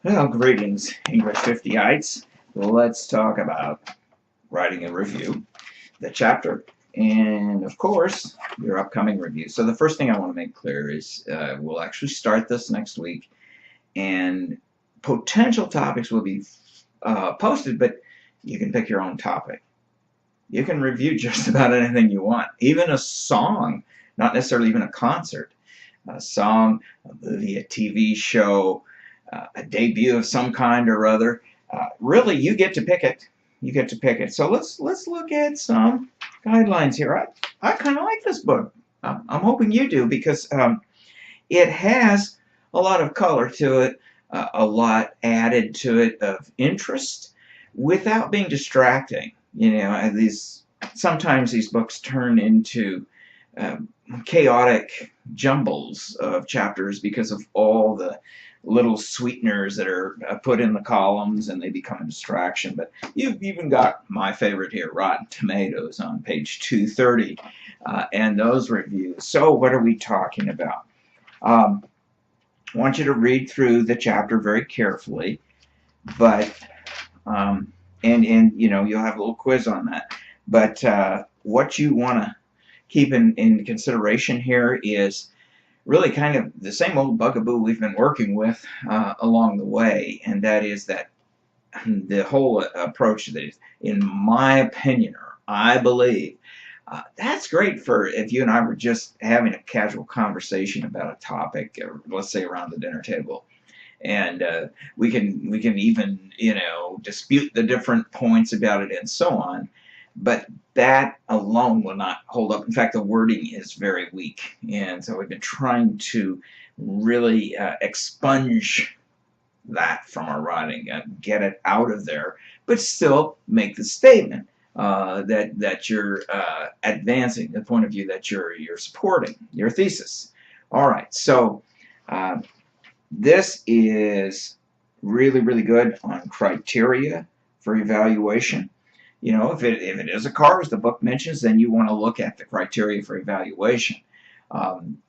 Well, greetings, English 50ites. Let's talk about writing a review, the chapter, and of course, your upcoming review. So the first thing I want to make clear is we'll actually start this next week, and potential topics will be posted, but you can pick your own topic. You can review just about anything you want, even a song, not necessarily even a concert. A song, a movie, a TV show, a debut of some kind or other. Really, you get to pick it. You get to pick it. So let's look at some guidelines here. I kind of like this book. I'm hoping you do because it has a lot of color to it, a lot added to it of interest without being distracting. You know, sometimes these books turn into chaotic jumbles of chapters because of all the little sweeteners that are put in the columns, and they become a distraction. But you've even got my favorite here, Rotten Tomatoes, on page 230, and those reviews. So what are we talking about? I want you to read through the chapter very carefully, but and you know, you'll have a little quiz on that. But what you want to keep in consideration here is really kind of the same old bugaboo we've been working with along the way, and that is that the whole approach to this, in my opinion, or I believe, that's great for if you and I were just having a casual conversation about a topic, or let's say around the dinner table, and we can even, you know, dispute the different points about it and so on. But that alone will not hold up. In fact, the wording is very weak. And so we've been trying to really expunge that from our writing, get it out of there, but still make the statement that you're advancing, the point of view that you're supporting, your thesis. All right, so this is really, really good on criteria for evaluation. You know, if it is a car, as the book mentions, then you want to look at the criteria for evaluation.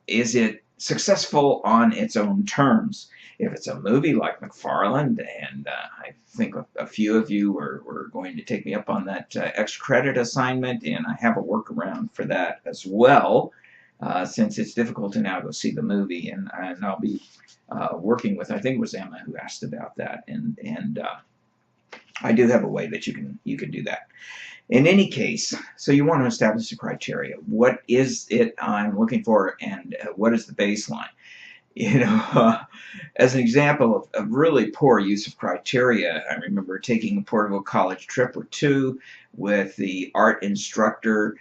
Is it successful on its own terms? If it's a movie like McFarland, and I think a few of you were going to take me up on that extra credit assignment, and I have a workaround for that as well, since it's difficult to now go see the movie, and I'll be working with, I think it was Emma who asked about that, and I do have a way that you can do that. In any case, so you want to establish the criteria. What is it I'm looking for, and what is the baseline? You know, as an example of really poor use of criteria, I remember taking a portable college trip or two with the art instructor,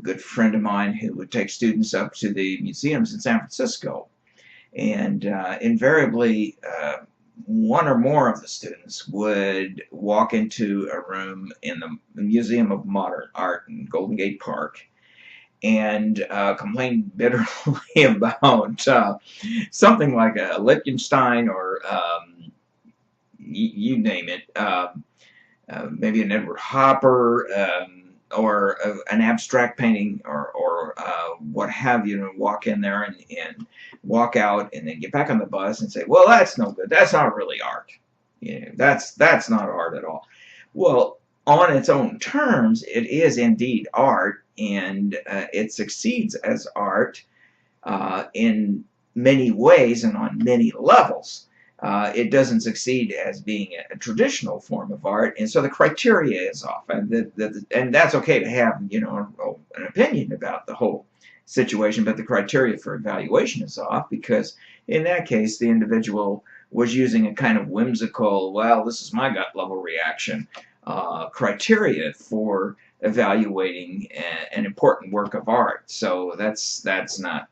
good friend of mine who would take students up to the museums in San Francisco. And invariably, one or more of the students would walk into a room in the Museum of Modern Art in Golden Gate Park and complain bitterly about something like a Lichtenstein, or you name it, maybe an Edward Hopper, or an abstract painting, or what have you, and walk in there and walk out, and then get back on the bus and say, well, that's no good. That's not really art. You know, that's not art at all. Well, on its own terms, it is indeed art, and it succeeds as art in many ways and on many levels. It doesn't succeed as being a traditional form of art, and so the criteria is off, and that's okay to have, you know, an opinion about the whole situation, but the criteria for evaluation is off, because in that case the individual was using a kind of whimsical, well, this is my gut level reaction, criteria for evaluating an important work of art. So that's not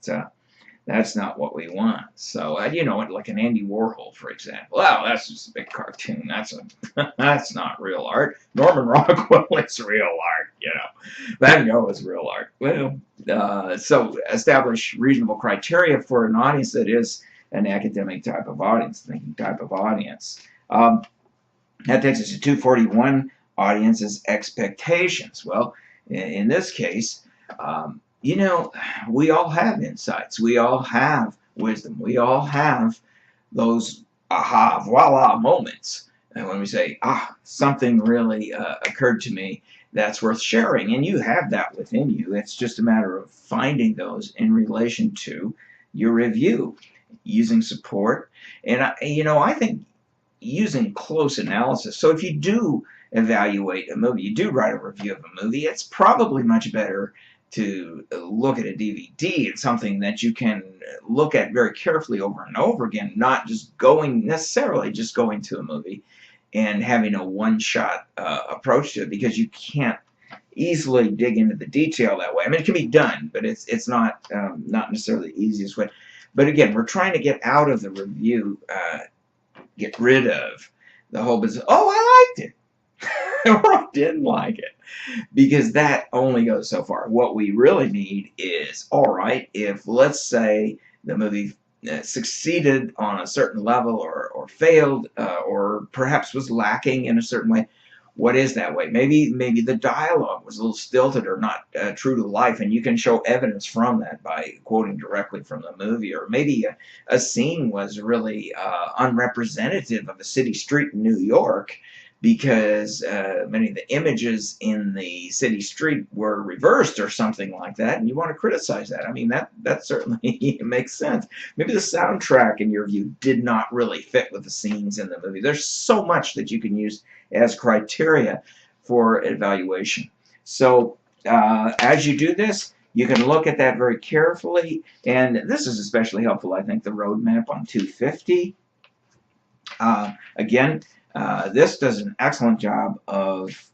what we want. So, you know, like an Andy Warhol, for example. Well, that's just a big cartoon. That's not real art. Norman Rockwell is real art, you know. Van Gogh is real art. Well, so establish reasonable criteria for an audience that is an academic type of audience, thinking type of audience. That takes us to 241, audience's expectations. Well, in this case, you know, we all have insights. We all have wisdom. We all have those aha, voila moments. And when we say, something really occurred to me that's worth sharing, and you have that within you. It's just a matter of finding those in relation to your review, using support. And, I think using close analysis. So if you do evaluate a movie, you do write a review of a movie, it's probably much better to look at a DVD. It's something that you can look at very carefully over and over again, not just necessarily just going to a movie and having a one-shot approach to it, because you can't easily dig into the detail that way. I mean, it can be done, but it's not necessarily the easiest way. But again, we're trying to get out of the review, get rid of the whole business. Oh, I liked it. Or I didn't like it, because that only goes so far. What we really need is, all right, if let's say the movie succeeded on a certain level or failed or perhaps was lacking in a certain way, what is that way? Maybe the dialogue was a little stilted or not true to life, and you can show evidence from that by quoting directly from the movie. Or maybe a scene was really unrepresentative of a city street in New York, because many of the images in the city street were reversed or something like that, and you want to criticize that. I mean, that certainly makes sense. Maybe the soundtrack, in your view, did not really fit with the scenes in the movie. There's so much that you can use as criteria for evaluation. So as you do this, you can look at that very carefully, and this is especially helpful, I think, the roadmap on 250. Again, this does an excellent job of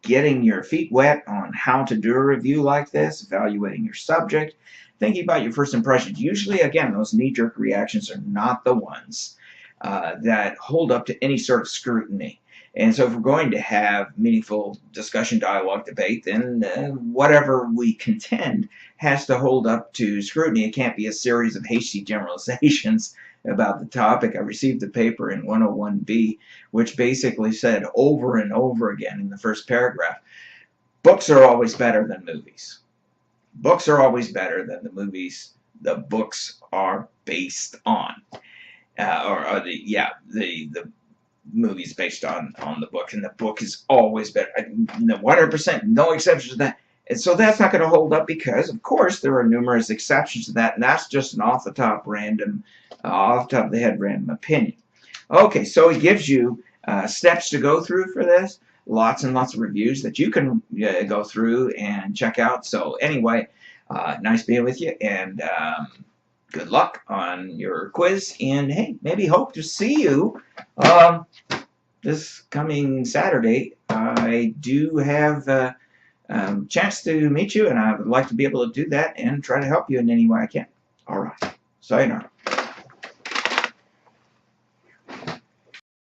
getting your feet wet on how to do a review like this, evaluating your subject, thinking about your first impressions. Usually, again, those knee-jerk reactions are not the ones that hold up to any sort of scrutiny. And so if we're going to have meaningful discussion, dialogue, debate, then whatever we contend has to hold up to scrutiny. It can't be a series of hasty generalizations about the topic. I received the paper in 101B, which basically said over and over again in the first paragraph, books are always better than movies. Books are always better than the movies the books are based on. The movies based on the book, and the book is always better. 100%, no exceptions to that. And so that's not going to hold up, because, of course, there are numerous exceptions to that, and that's just an off-the-top of the head random opinion. Okay, so it gives you steps to go through for this, lots and lots of reviews that you can go through and check out. So anyway, nice being with you, and good luck on your quiz, and hey, maybe hope to see you this coming Saturday. I do have a chance to meet you, and I would like to be able to do that and try to help you in any way I can. All right. Sayonara.